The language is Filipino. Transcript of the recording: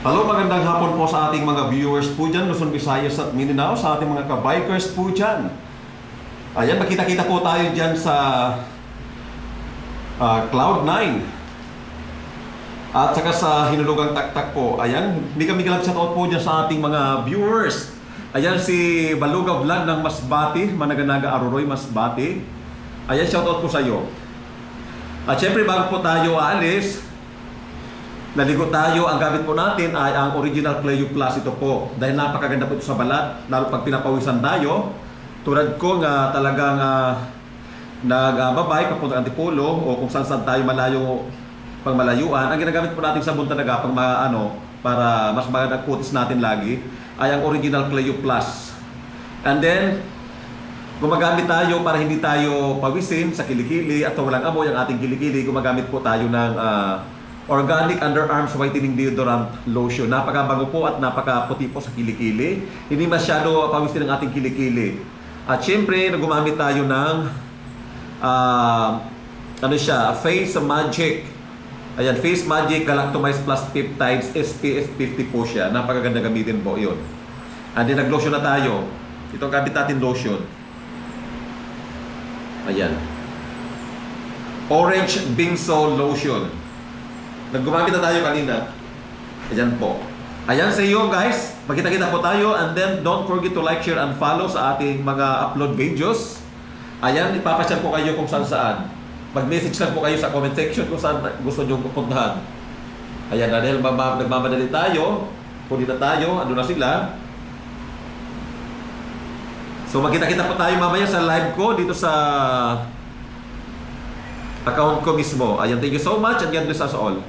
Hello, magandang hapon po sa ating mga viewers po dyan, Luzon, Visayas at Mindanao, sa ating mga kabikers po dyan. Ayan, makita-kita po tayo dyan sa Cloud9 at saka sa Hinulugang Taktak po. Ayan, hindi kami galang shoutout po dyan sa ating mga viewers. Ayan, si Baluga Vlog ng Masbati, Managanaga Aroroy, Masbati. Ayan, shoutout po sa iyo. At syempre, bago po tayo aalis, naligo tayo, ang gamit po natin ay ang original Cleo Plus. Ito po, dahil napakaganda po ito sa balat, lalo pag pinapawisan tayo. Tulad ko nga talagang nagbabay papunta ng Antipolo o kung saan tayo malayo pang malayuan. Ang ginagamit po natin sabon talaga pang para mas magandang kutis natin lagi ay ang original Cleo Plus. And then, gumagamit tayo para hindi tayo pawisin sa kilikili at walang amoy ang ating kilikili. Gumagamit po tayo ng Organic Underarms Whitening Deodorant Lotion. Napakabango po at napakaputi po sa kilikili. Hindi masyado pawisin ang ating kilikili. At syempre, gumamit tayo ng Face Magic. Ayan, Face Magic Galactomized Plus Peptides SPF 50 po siya. Napakaganda gamitin po yun. And then nag-lotion na tayo. Ito ang gamit natin lotion. Ayan. Orange Bingso Lotion. Naggumamit na tayo kanina. Ayan po. Ayan sa iyo guys. Magkita-kita po tayo. And then don't forget to like, share, and follow sa ating mga upload videos. Ayan, ipapasyal po kayo kung saan. Mag-message lang po kayo sa comment section kung saan gusto nyo pupuntahan. Ayan na, dahil nagmamadali tayo. Puli na tayo. Ano na sila. So magkita-kita po tayo mamaya sa live ko dito sa account ko mismo. Ayan, thank you so much and God bless us all.